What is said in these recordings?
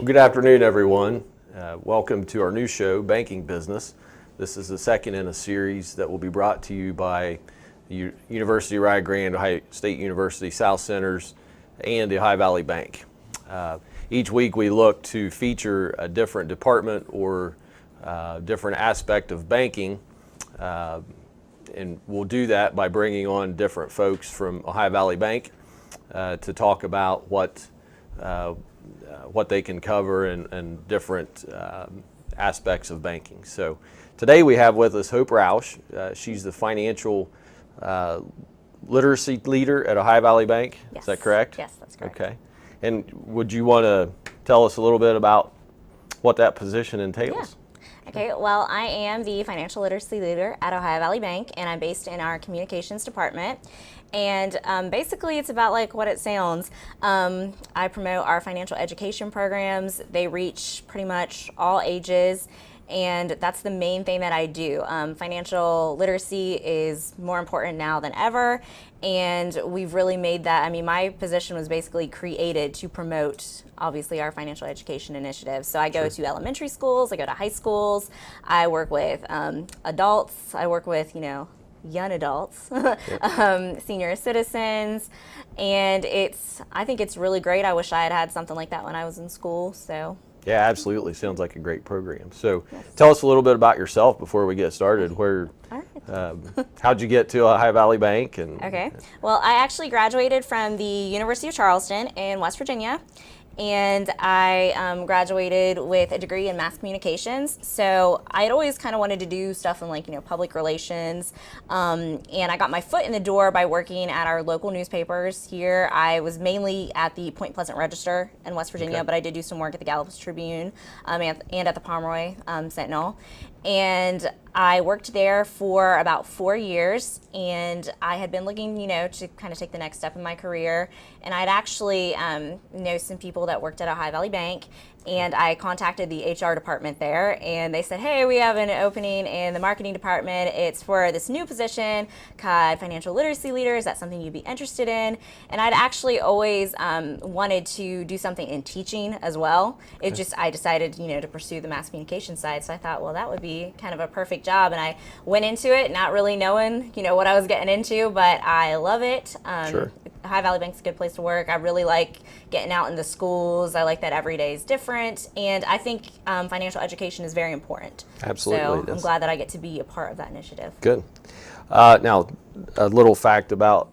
Well, good afternoon, everyone. Welcome to our new show, Banking Business. This is the second in a series that will be brought to you by the University of Rio Grande, Ohio State University, South Centers, and the Ohio Valley Bank. Each week we look to feature a different department or different aspect of banking, and we'll do that by bringing on different folks from Ohio Valley Bank to talk about what they can cover and different aspects of banking. So today we have with us Hope Roush. She's the financial literacy leader at Ohio Valley Bank. Yes. Is that correct? Yes, that's correct. Okay. And would you want to tell us a little bit about what that position entails? Yeah. Okay, well, I am the financial literacy leader at Ohio Valley Bank, and I'm based in our communications department. And basically, it's about like what it sounds. I promote our financial education programs. They reach pretty much all ages, and that's the main thing that I do. Financial literacy is more important now than ever, and we've really made that. I mean, my position was basically created to promote, obviously, our financial education initiative. So I go to elementary schools, I go to high schools, I work with adults, I work with, young adults, senior citizens, and I think it's really great. I wish I had had something like that when I was in school. So Yeah, absolutely. Sounds like a great program. So tell us a little bit about yourself before we get started. How'd you get to Ohio Valley Bank? Okay. Well, I actually graduated from the University of Charleston in West Virginia, and I graduated with a degree in mass communications. So I had always kind of wanted to do stuff in public relations, and I got my foot in the door by working at our local newspapers here. I was mainly at the Point Pleasant Register in West Virginia, but I did do some work at the Gallup Tribune and at the Pomeroy Sentinel. And I worked there for about 4 years, and I had been looking, to kind of take the next step in my career. And I'd actually know some people that worked at Ohio Valley Bank, and I contacted the HR department there, and they said, hey, we have an opening in the marketing department. It's for this new position called financial literacy leader. Is that something you'd be interested in? And I'd actually always wanted to do something in teaching as well. I decided, to pursue the mass communication side. So I thought, well, that would be kind of a perfect job. And I went into it not really knowing, what I was getting into, but I love it. Ohio Valley Bank's a good place to work. I really like getting out in the schools. I like that every day is different. And I think financial education is very important. Absolutely. So I'm glad that I get to be a part of that initiative. Good. Now, a little fact about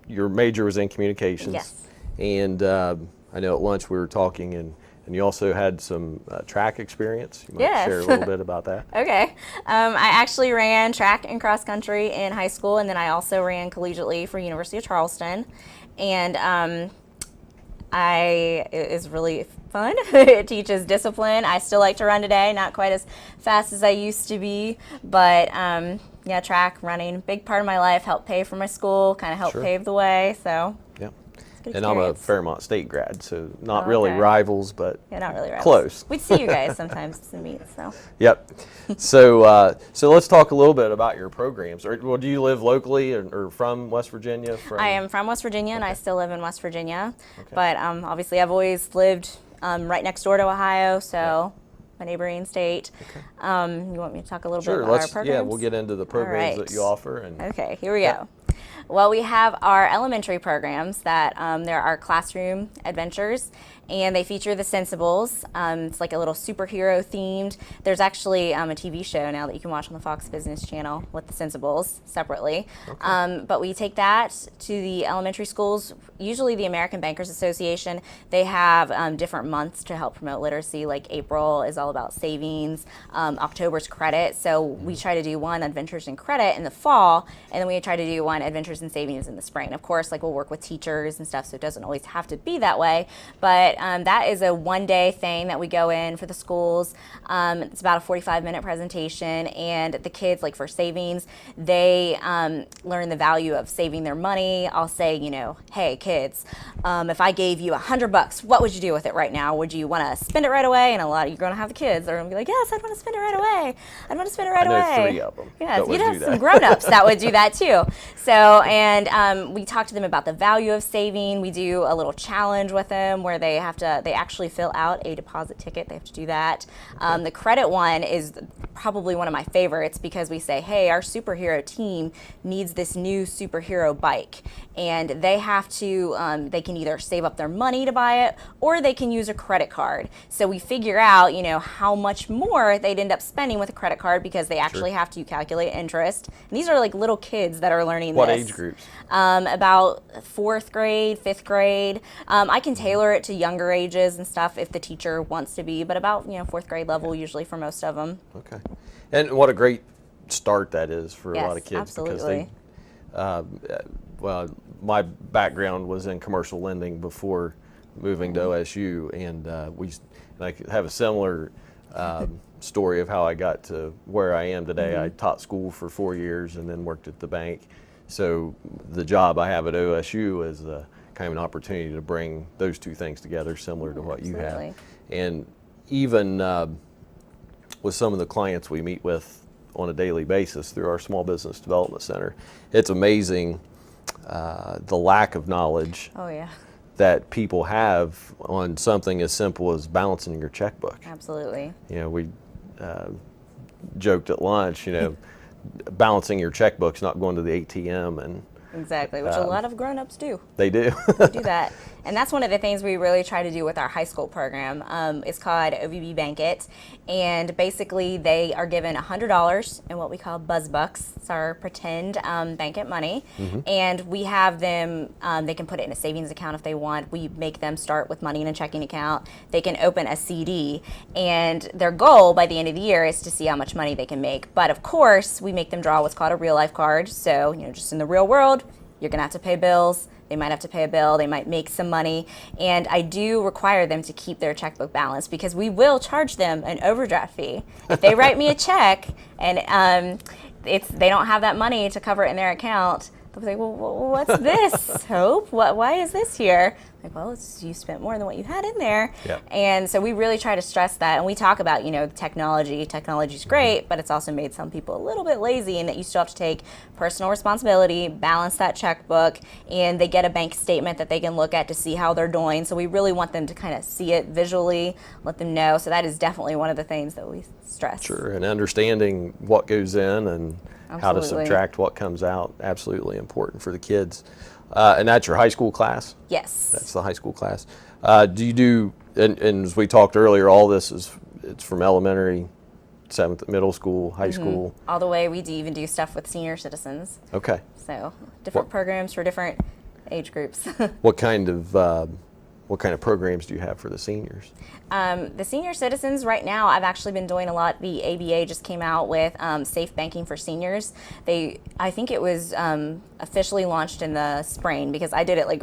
your major was in communications. Yes. And I know at lunch we were talking, and you also had some track experience. You might share a little bit about that. Okay. I actually ran track and cross country in high school, and then I also ran collegiately for University of Charleston. And it is really fun. It teaches discipline. I still like to run today, not quite as fast as I used to be, but track, running, big part of my life, helped pay for my school, kind of helped pave the way. So. Yeah. And I'm a Fairmont State grad, so not really okay. rivals, but not really rivals. Close. We'd see you guys sometimes to meet. So. Yep. So let's talk a little bit about your programs. Do you live locally or from West Virginia? I am from West Virginia, and I still live in West Virginia. Okay. But obviously, I've always lived right next door to Ohio, so my neighboring state. Okay. You want me to talk a little bit about our programs? Yeah, we'll get into the programs that you offer. Okay, here we go. Well, we have our elementary programs that there are Classroom Adventures, and they feature the Sensibles. It's like a little superhero themed. There's actually a TV show now that you can watch on the Fox Business Channel with the Sensibles separately. Okay. But we take that to the elementary schools. Usually the American Bankers Association, they have different months to help promote literacy. Like April is all about savings, October's credit. So we try to do one Adventures in Credit in the fall, and then we try to do one Adventures in Savings in the spring. Of course, we'll work with teachers and stuff, so it doesn't always have to be that way. But that is a one-day thing that we go in for the schools. It's about a 45-minute presentation, and the kids, like for savings, they learn the value of saving their money. I'll say, hey kids, if I gave you $100, what would you do with it right now? Would you want to spend it right away? And a lot of you're going to have the kids that are going to be like, yes, I'd want to spend it right away. I'd want to spend it right away. I know 3 of them. Yes, you'd have some grown-ups that would do that too. So, and we talk to them about the value of saving. We do a little challenge with them where they actually fill out a deposit ticket. They have to do that. The credit one is probably one of my favorites because we say, hey, our superhero team needs this new superhero bike. And they have to, they can either save up their money to buy it or they can use a credit card. So we figure out, how much more they'd end up spending with a credit card because they actually have to calculate interest. And these are like little kids that are learning What this. age groups? About 4th grade, 5th grade. I can tailor it to younger ages and stuff if the teacher wants to be, but about 4th grade level usually for most of them. Okay. And what a great start that is for a lot of kids. Absolutely. Because well, my background was in commercial lending before moving to OSU, and I have a similar story of how I got to where I am today. I taught school for 4 years and then worked at the bank. So the job I have at OSU is kind of an opportunity to bring those two things together, similar to what you have. And even with some of the clients we meet with on a daily basis through our Small Business Development Center, it's amazing the lack of knowledge that people have on something as simple as balancing your checkbook. Absolutely. We joked at lunch, balancing your checkbook's not going to the ATM. And exactly, which a lot of grown-ups do. They do. They do that. And that's one of the things we really try to do with our high school program. It's called OVB Bank It. And basically they are given $100 in what we call buzz bucks. It's our pretend bank it money. And we have them, they can put it in a savings account if they want. We make them start with money in a checking account. They can open a CD. And their goal by the end of the year is to see how much money they can make. But of course, we make them draw what's called a real life card. So, just in the real world, you're going to have to pay bills. They might have to pay a bill. They might make some money. And I do require them to keep their checkbook balanced because we will charge them an overdraft fee. If they write me a check and they don't have that money to cover it in their account, they'll be like, well, what's this, Hope? Why is this here? Like, well, you spent more than what you had in there. And so we really try to stress that. And we talk about, technology. Technology's great, but it's also made some people a little bit lazy in that you still have to take personal responsibility, balance that checkbook, and they get a bank statement that they can look at to see how they're doing. So we really want them to kind of see it visually, let them know. So that is definitely one of the things that we stress. Sure, and understanding what goes in and how to subtract what comes out, absolutely important for the kids. And that's your high school class? Yes. That's the high school class. Do you do, and as we talked earlier, all this it's from elementary, 7th, middle school, high school? All the way, we even do stuff with senior citizens. Okay. So different programs for different age groups. What kind of programs do you have for the seniors? The senior citizens right now, I've actually been doing a lot. The ABA just came out with Safe Banking for Seniors. I think it was officially launched in the spring because I did it they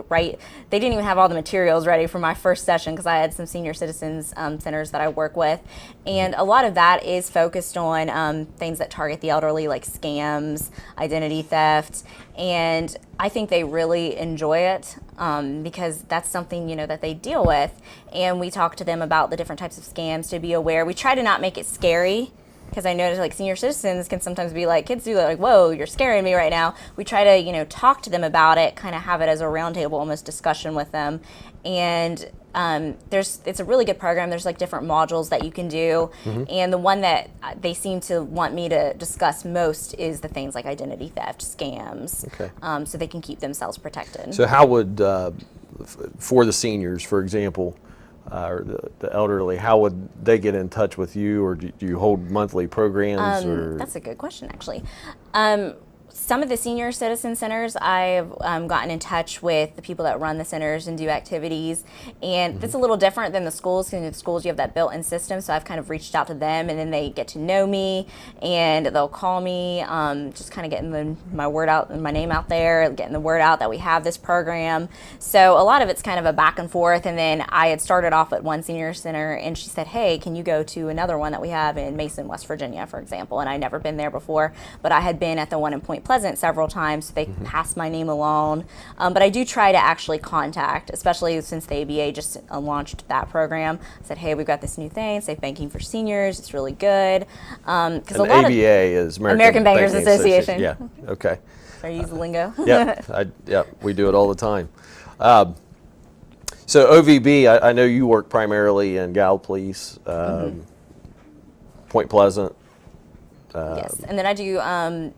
didn't even have all the materials ready for my first session because I had some senior citizens centers that I work with. And a lot of that is focused on things that target the elderly like scams, identity theft, and I think they really enjoy it because that's something, that they deal with. And we talk to them about the different types of scams to be aware. We try to not make it scary because I notice senior citizens can sometimes be kids do that, whoa, you're scaring me right now. We try to, talk to them about it, kind of have it as a roundtable almost discussion with them. And it's a really good program. There's different modules that you can do. And the one that they seem to want me to discuss most is the things like identity theft, scams, so they can keep themselves protected. So how would, for the seniors, for example, or the elderly, how would they get in touch with you, or do you hold monthly programs? That's a good question, actually. Some of the senior citizen centers, I've gotten in touch with the people that run the centers and do activities. And that's a little different than the schools. In the schools, you have that built-in system. So I've kind of reached out to them, and then they get to know me, and they'll call me, just kind of getting my word out, my name out there, getting the word out that we have this program. So a lot of it's kind of a back and forth. And then I had started off at one senior center, and she said, hey, can you go to another one that we have in Mason, West Virginia, for example? And I'd never been there before, but I had been at the one in Point Pleasant several times, so they passed my name along. But I do try to actually contact, especially since the ABA just launched that program. I said, hey, we've got this new thing, Safe Banking for Seniors. It's really good. Because ABA is American Bankers Association. Yeah, okay. Should I use the lingo? Yeah, we do it all the time. So OVB, I know you work primarily in Gallipolis, Point Pleasant. Yes, and then I do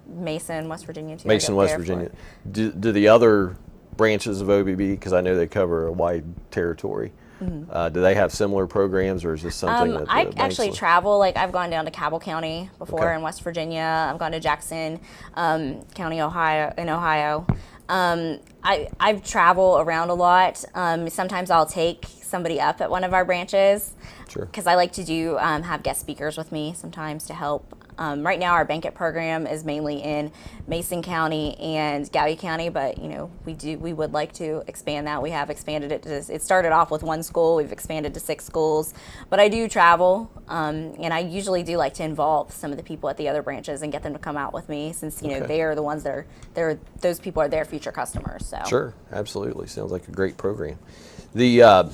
Mason, West Virginia too. Mason, West Virginia. Do the other branches of OVB, because I know they cover a wide territory, do they have similar programs, or is this something that I actually travel? Like I've gone down to Cabell County before in West Virginia. I've gone to Jackson County, Ohio. I travel around a lot. Sometimes I'll take somebody up at one of our branches because I like to do have guest speakers with me sometimes to help. Right now, our banquet program is mainly in Mason County and Gallia County, but we would like to expand that. We have expanded it. It started off with one school. We've expanded to 6 schools, but I do travel, and I usually do like to involve some of the people at the other branches and get them to come out with me, since they are the ones that are those people are their future customers. So sure, absolutely, sounds like a great program. The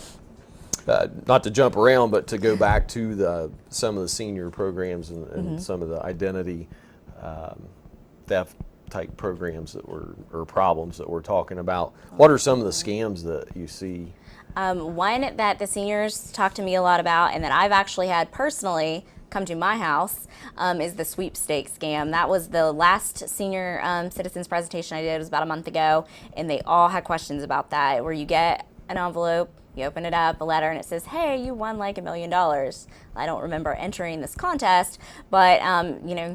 not to jump around, but to go back to some of the senior programs and some of the identity theft type programs or problems that we're talking about. What are some of the scams that you see? One that the seniors talk to me a lot about, and that I've actually had personally come to my house, is the sweepstakes scam. That was the last senior citizens presentation I did. It was about a month ago, and they all had questions about that, where you get an envelope, you open it up, a letter, and it says, hey, you won like $1 million. I don't remember entering this contest, but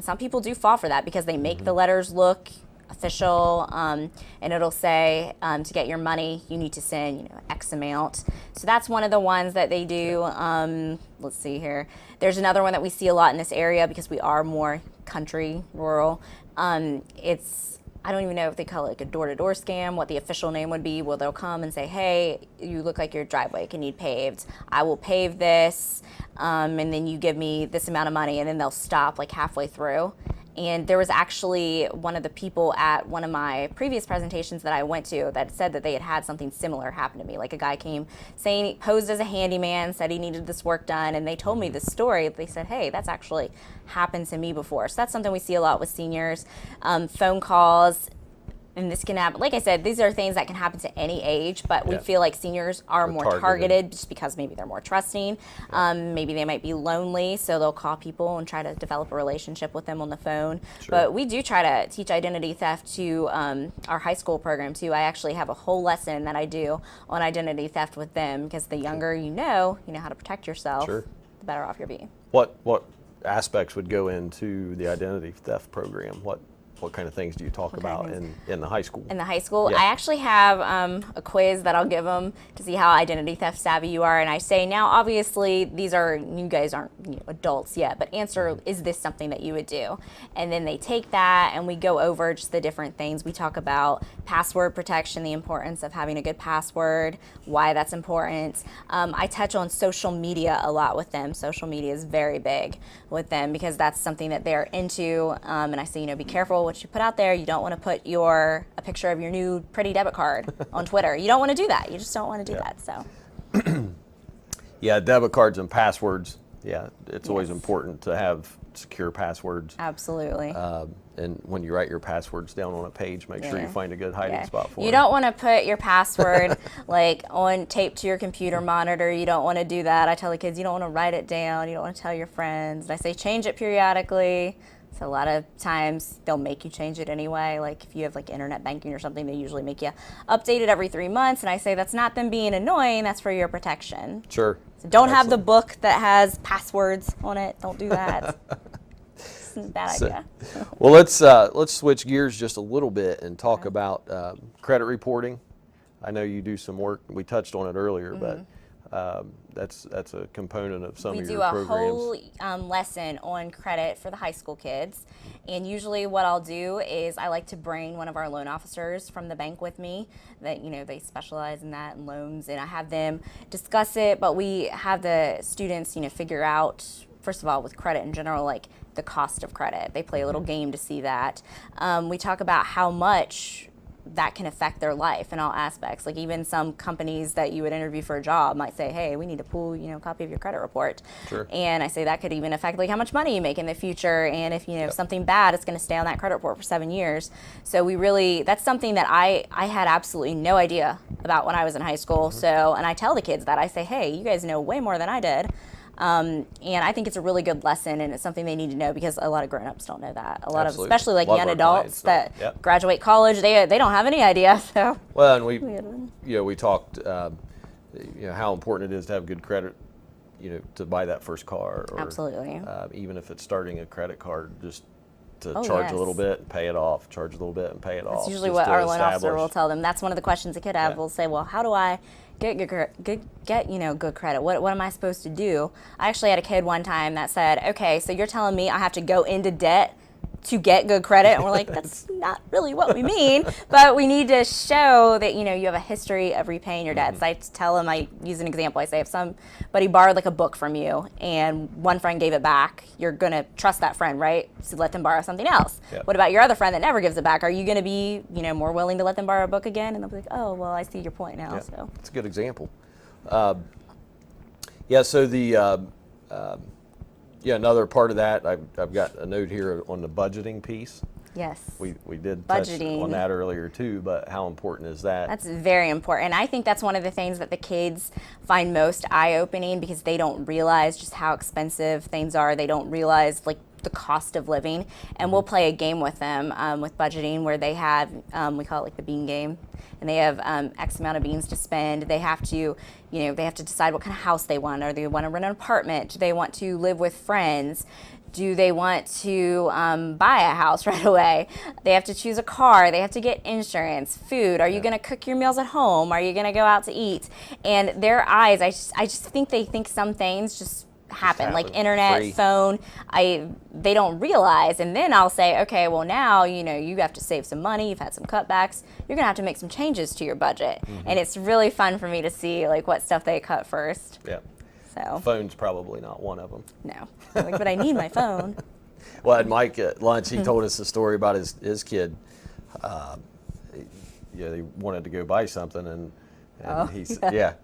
some people do fall for that because they make the letters look official, and it'll say to get your money, you need to send X amount. So that's one of the ones that they do. Let's see here. There's another one that we see a lot in this area because we are more country, rural. I don't even know if they call it like a door-to-door scam, what the official name would be. Well, they'll come and say, hey, you look like your driveway can need paved. I will pave this, and then you give me this amount of money, and then they'll stop like halfway through. And there was actually one of the people at one of my previous presentations that I went to that said that they had something similar happen to me. Like a guy came saying, he posed as a handyman, said he needed this work done, and they told me this story. They said, hey, that's actually happened to me before. So that's something we see a lot with seniors. Phone calls. And this can happen, like I said, these are things that can happen to any age, but we feel like seniors are more targeted just because maybe they're more trusting. Maybe they might be lonely, so they'll call people and try to develop a relationship with them on the phone. But we do try to teach identity theft to our high school program too. I actually have a whole lesson that I do on identity theft with them, because the younger you know how to protect yourself, the better off you'll be. What aspects would go into the identity theft program? What kind of things do you talk about in the high school? In the high school, I actually have a quiz that I'll give them to see how identity theft savvy you are. And I say, now, obviously, you guys aren't adults yet, but answer, is this something that you would do? And then they take that, and we go over just the different things. We talk about password protection, the importance of having a good password, why that's important. I touch on social media a lot with them. Social media is very big with them because that's something that they're into. And I say, be careful what you put out there. You don't want to put a picture of your new pretty debit card on Twitter. You don't want to do that. You just don't want to do that. So debit cards and passwords. It's always important to have secure passwords. Absolutely. And when you write your passwords down on a page, make sure you find a good hiding spot for them. You don't want to put your password like on tape to your computer monitor. You don't want to do that. I tell the kids, you don't want to write it down. You don't want to tell your friends. And I say change it periodically. So a lot of times they'll make you change it anyway. Like if you have like internet banking or something, they usually make you update it every 3 months. And I say that's not them being annoying, that's for your protection. Sure. So don't have the book that has passwords on it. Don't do that. It's a bad idea. Well, let's switch gears just a little bit and talk about credit reporting. I know you do some work. We touched on it earlier, but that's a component of some of your programs. We do a whole lesson on credit for the high school kids, and usually what I'll do is I like to bring one of our loan officers from the bank with me that they specialize in that and loans, and I have them discuss it. But we have the students figure out, first of all, with credit in general, like the cost of credit. They play a little game to see that. We talk about how much that can affect their life in all aspects. Like even some companies that you would interview for a job might say, hey, we need to pull, a copy of your credit report. Sure. And I say that could even affect like how much money you make in the future. And if, something bad, it's going to stay on that credit report for 7 years. So that's something that I had absolutely no idea about when I was in high school. So, and I tell the kids that I say, hey, you guys know way more than I did. And I think it's a really good lesson, and it's something they need to know because a lot of grown-ups don't know that. A lot Absolutely. of, especially like A lot young of our adults clients that don't. graduate college, they don't have any idea. So Well, and we talked, how important it is to have good credit, to buy that first car. Or, absolutely. Even if it's starting a credit card, just to Oh, charge yes. a little bit, and pay it off, charge a little bit and pay it off. That's usually just what to our loan officer establish- will tell them. That's one of the questions a kid have. Yeah. Will say, well, how do I get good credit? What am I supposed to do? I actually had a kid one time that said, okay, so you're telling me I have to go into debt to get good credit? And we're like, that's not really what we mean, but we need to show that, you have a history of repaying your debts. I tell them, I use an example. I say, if somebody borrowed like a book from you and one friend gave it back, you're going to trust that friend, right? So let them borrow something else. Yep. What about your other friend that never gives it back? Are you going to be, more willing to let them borrow a book again? And they'll be like, oh, well, I see your point now. Yeah, So it's a good example. So another part of that, I've got a note here on the budgeting piece. yes. We did touch Budgeting. on that earlier too, but how important is that? That's very important. I think that's one of the things that the kids find most eye-opening because they don't realize just how expensive things are. They don't realize like the cost of living. And we'll play a game with them with budgeting where they have, we call it like the bean game. And they have X amount of beans to spend. They have to, they have to decide what kind of house they want. Or they want to rent an apartment? Do they want to live with friends? Do they want to buy a house right away? They have to choose a car. They have to get insurance, food. Are you going to cook your meals at home? Are you going to go out to eat? And their eyes, I just think they think some things just happen, like internet, free. phone. They don't realize. And then I'll say, okay, well now, you have to save some money. You've had some cutbacks. You're going to have to make some changes to your budget. And it's really fun for me to see like what stuff they cut first. Yeah. So Phone's probably not one of them. no, I'm like, but I need my phone. Well, at Mike at lunch, he told us a story about his kid. They wanted to go buy something, and he said,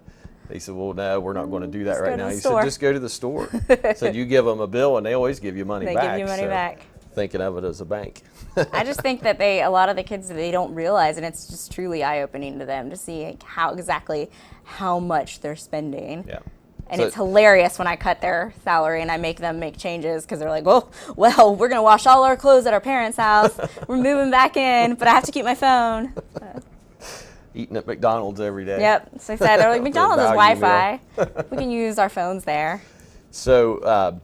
He said, well, no, we're not going to do that Just right go to now. the He store. said, just go to the store. Said, you give them a bill, and they always give you money They back. give you money So, back. Thinking of it as a bank. I just think that a lot of the kids, they don't realize, and it's just truly eye-opening to them to see like, how much they're spending. Yeah. And So- it's hilarious when I cut their salary and I make them make changes because they're like, well, we're going to wash all our clothes at our parents' house. We're moving back in, but I have to keep my phone. So, Eating at McDonald's every day. yep. So I said, they're like, McDonald's has value Wi-Fi. We can use our phones there. So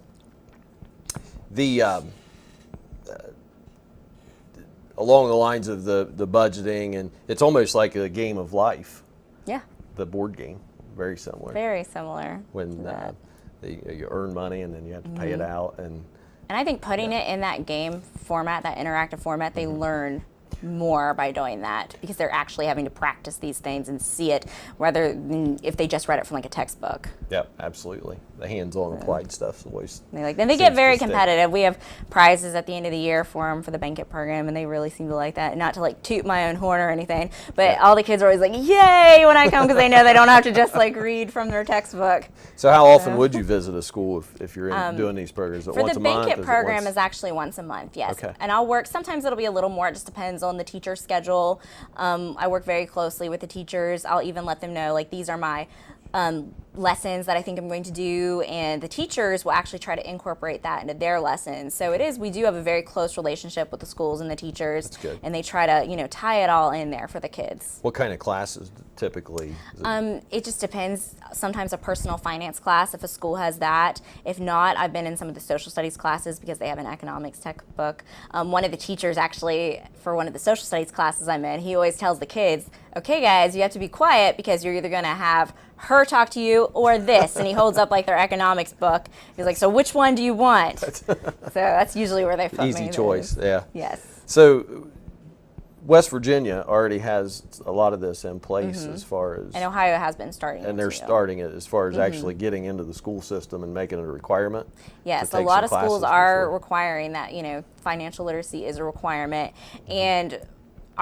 along the lines of the budgeting, and it's almost like a game of life, Yeah. the board game, very similar. Very similar. When to that. you earn money and then you have to pay it out. And I think putting it in that game format, that interactive format, they learn more by doing that because they're actually having to practice these things and see it rather than if they just read it from like a textbook. yeah, absolutely. The hands-on applied stuff's always. Then they seems get to very stick. competitive. We have prizes at the end of the year for them for the banquet program, and they really seem to like that. Not to like toot my own horn or anything, but all the kids are always like, "Yay!" when I come because they know they don't have to just like read from their textbook. So how often would you visit a school if you're doing these programs? Is it For once the a month? banquet Is it program once- is actually once a month, yes. Okay. And I'll work, sometimes it'll be a little more, it just depends on the teacher's schedule. I work very closely with the teachers. I'll even let them know, like, these are my lessons that I think I'm going to do, and the teachers will actually try to incorporate that into their lessons. So we do have a very close relationship with the schools and the teachers. That's good. And they try to, tie it all in there for the kids. What kind of classes typically? Is it- It just depends. Sometimes a personal finance class, if a school has that. If not, I've been in some of the social studies classes because they have an economics textbook. One of the teachers actually, for one of the social studies classes I'm in, he always tells the kids, okay guys, you have to be quiet because you're either going to have her talk to you or this. And he holds up like their economics book. He's like, so which one do you want? So that's usually where they put me. Easy choice, yeah. Yes. So West Virginia already has a lot of this in place as far as, And Ohio has been starting. and they're too. starting it as far as actually getting into the school system and making it a requirement. Yes, to a take lot some of schools classes are before. requiring that, financial literacy is a requirement. And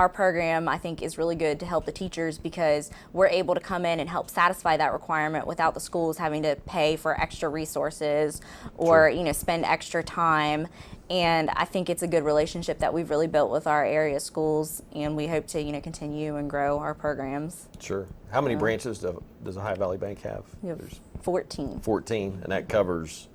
our program, I think, is really good to help the teachers because we're able to come in and help satisfy that requirement without the schools having to pay for extra resources or, spend extra time. And I think it's a good relationship that we've really built with our area schools, and we hope to, continue and grow our programs. Sure. How many branches does Ohio Valley Bank have? We have 14. 14, and that covers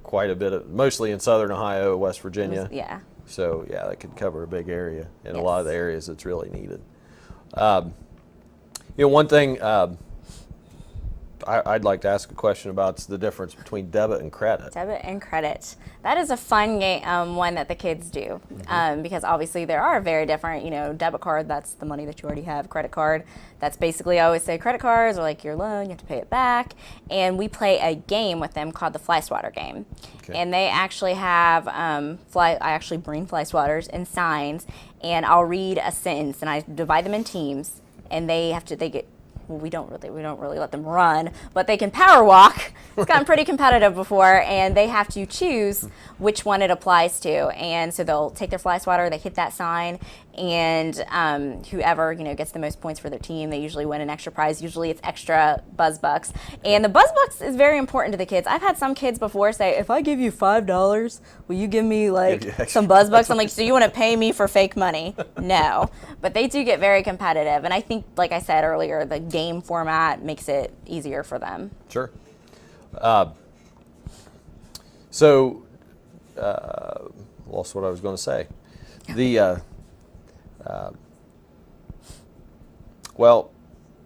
quite a bit of, mostly in southern Ohio, West Virginia. Yeah. So, yeah, that could cover a big area in a Yes. lot of the areas that's really needed. One thing I'd like to ask a question about is the difference between debit and credit. Debit and credit. That is a fun game, one that the kids do, because obviously there are very different, debit card, that's the money that you already have. Credit card, that's basically, I always say credit cards are like your loan, you have to pay it back. And we play a game with them called the fly swatter game. Okay. And they actually have, I actually bring fly swatters and signs, and I'll read a sentence and I divide them in teams, and they get, well, we don't really let them run, but they can power walk. It's gotten pretty competitive before, and they have to choose which one it applies to. And so they'll take their fly swatter, they hit that sign, and whoever gets the most points for their team, they usually win an extra prize. Usually it's extra buzz bucks, and the buzz bucks is very important to the kids. I've had some kids before say, "If I give you $5, will you give me some buzz bucks?" I'm like, "So you want to pay me for fake money?" No, but they do get very competitive, and I think, like I said earlier, the game format makes it easier for them. Sure. Lost what I was going to say. Well,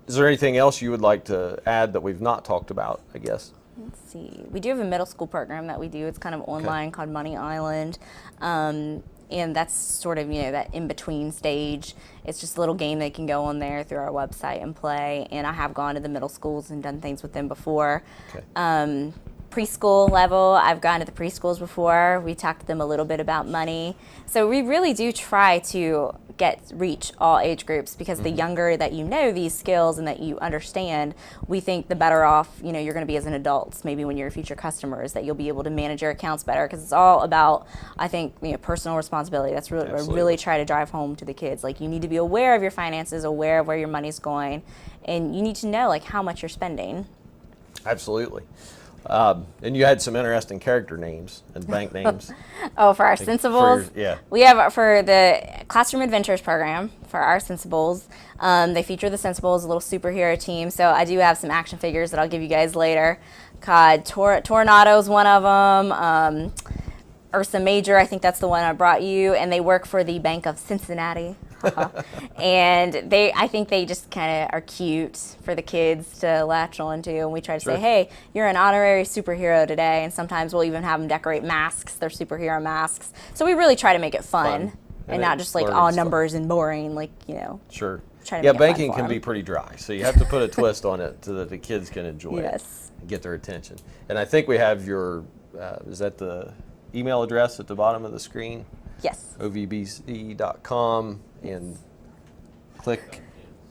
is there anything else you would like to add that we've not talked about, I guess? Let's see. We do have a middle school program that we do. It's kind of online called Money Island. And that's sort of, that in-between stage. It's just a little game they can go on there through our website and play. And I have gone to the middle schools and done things with them before. Okay. Preschool level, I've gone to the preschools before. We talked to them a little bit about money. So we really do try to reach all age groups, because the younger that these skills and that you understand, we think the better off you're going to be as an adult, maybe when you're future customers, that you'll be able to manage your accounts better, because it's all about, I think, personal responsibility. That's really what I really try to drive home to the kids. Like, you need to be aware of your finances, aware of where your money's going, and you need to know how much you're spending. Absolutely. And you had some interesting character names and bank names. Oh, for our Sensibles? We have, for the Classroom Adventures program, for our Sensibles, they feature the Sensibles, a little superhero team. So I do have some action figures that I'll give you guys later. Tornado's one of them. Ursa Major, I think that's the one I brought you. And they work for the Bank of Cincinnati. And I think they just kind of are cute for the kids to latch on to, and we try to say, hey, you're an honorary superhero today, and sometimes we'll even have them decorate masks, their superhero masks. So we really try to make it fun. And not just all numbers and boring, Sure. Try to make banking it fun can for be them. pretty dry, so you have to put a twist on it so that the kids can enjoy it and get their attention. And I think we have your, is that the email address at the bottom of the screen? Yes. ovbc.com, and click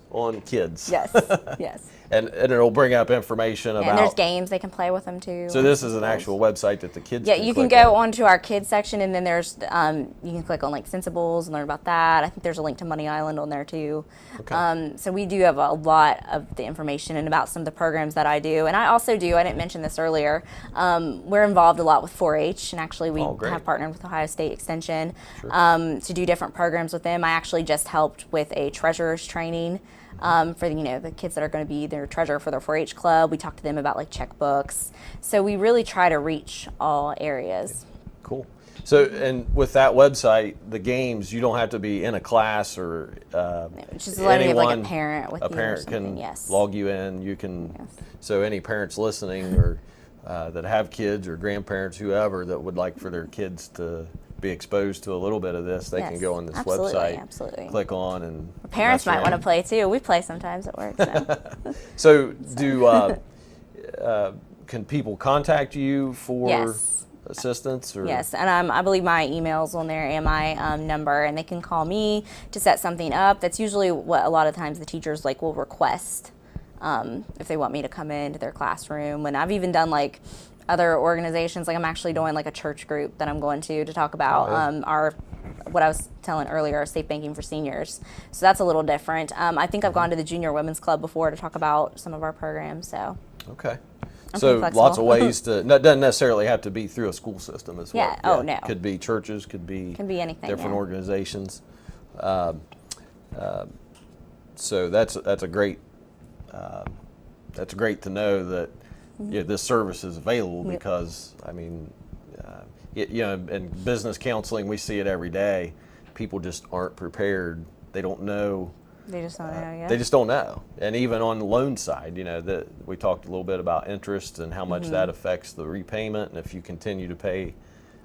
on kids. Yes, yes. And it'll bring up information about. And there's games they can play with them too. So this is an actual website that the kids. Yeah, can you can click go on. onto our kids section, and then there's you can click on Sensibles and learn about that. I think there's a link to Money Island on there too. Okay. So we do have a lot of the information and about some of the programs that I do, and I also do. I didn't mention this earlier. We're involved a lot with 4-H, and actually we have partnered with Ohio State Extension to do different programs with them. I actually just helped with a treasurer's training. For the kids that are going to be their treasurer for their 4-H club. We talk to them about checkbooks. So we really try to reach all areas. Cool. So, and with that website, the games, you don't have to be in a class or just anyone, a parent with a parent can log you in. You can. So any parents listening or that have kids or grandparents, whoever that would like for their kids to be exposed to a little bit of this, they can go on this website, click on, and parents might want to play too. We play sometimes at work. So can people contact you for assistance? Or? Yes, and I believe my email's on there and my number, and they can call me to set something up. That's usually what a lot of times the teachers will request if they want me to come into their classroom. And I've even done other organizations, I'm actually doing a church group that I'm going to talk about our what I was telling earlier, safe banking for seniors. So that's a little different. I think I've gone to the Junior Women's Club before to talk about some of our programs. So Okay. I'm So pretty lots of flexible. ways to, no, it doesn't necessarily have to be through a school system as well. Yeah. Oh, no. Could be churches, could be Can be anything, different yeah. organizations. So that's a great to know that this service is available Yep. because I mean, in business counseling we see it every day. People just aren't prepared. They don't know. They just don't know. Yeah. They just don't know. And even on the loan side, we talked a little bit about interest and how much that affects the repayment. And if you continue to pay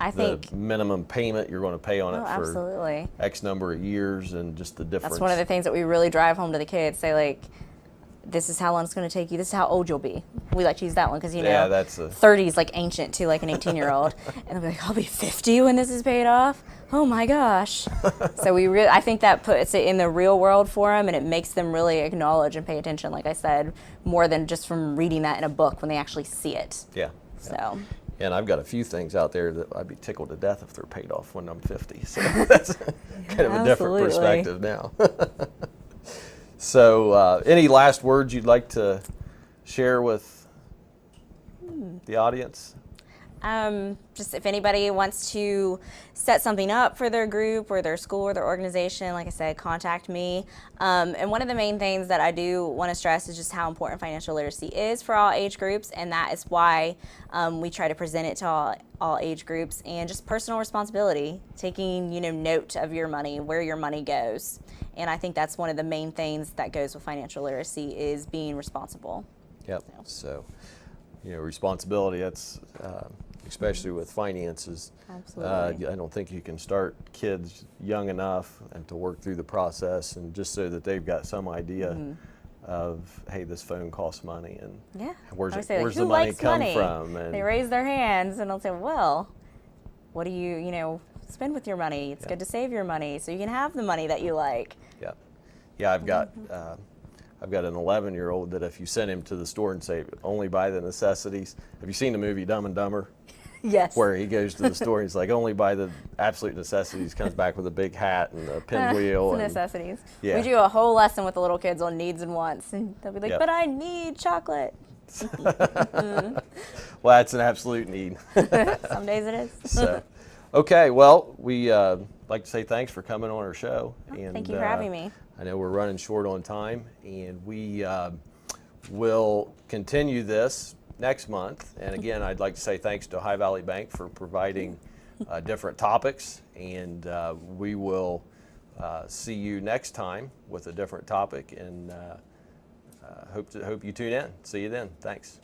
I the think minimum payment you're going to pay on it for absolutely. X number of years, and just the difference. That's one of the things that we really drive home to the kids. Say like, this is how long it's going to take you. This is how old you'll be. We like to use that one because Yeah, that's a- 30 is like ancient to like an 18-year-old, and they'll be like, I'll be 50 when this is paid off. Oh my gosh! So I think that puts it in the real world for them, and it makes them really acknowledge and pay attention. Like I said, more than just from reading that in a book when they actually see it. Yeah. So. And I've got a few things out there that I'd be tickled to death if they're paid off when I'm 50. So that's kind of a different Absolutely. perspective now. So any last words you'd like to share with the audience? Just if anybody wants to set something up for their group or their school or their organization, like I said, contact me. And one of the main things that I do want to stress is just how important financial literacy is for all age groups, and that is why we try to present it to all age groups, and just personal responsibility, taking note of your money, where your money goes. And I think that's one of the main things that goes with financial literacy is being responsible. Yep. So, responsibility, that's especially with finances. Absolutely. I don't think you can start kids young enough and to work through the process, and just so that they've got some idea of, hey, this phone costs money, and Yeah. where's I would say, like, the who money likes come money? from? And They raise their hands, and I'll say, well, what do you spend with your money? It's good to save your money so you can have the money that you like. yeah, I've got an 11-year-old that if you send him to the store and say only buy the necessities. Have you seen the movie Dumb and Dumber? Yes. Where he goes to the store, he's like, only buy the absolute necessities, comes back with a big hat and a pinwheel. It's And, necessities. Yeah. We do a whole lesson with the little kids on needs and wants, and they'll be like, Yep. but I need chocolate. well, that's an absolute need. Some days it is. So, okay, well, we like to say thanks for coming on our show. And, Thank you for having me. I know we're running short on time, and we will continue this next month. And again, I'd like to say thanks to Ohio Valley Bank for providing different topics, and we will see you next time with a different topic, and hope you tune in. See you then. Thanks.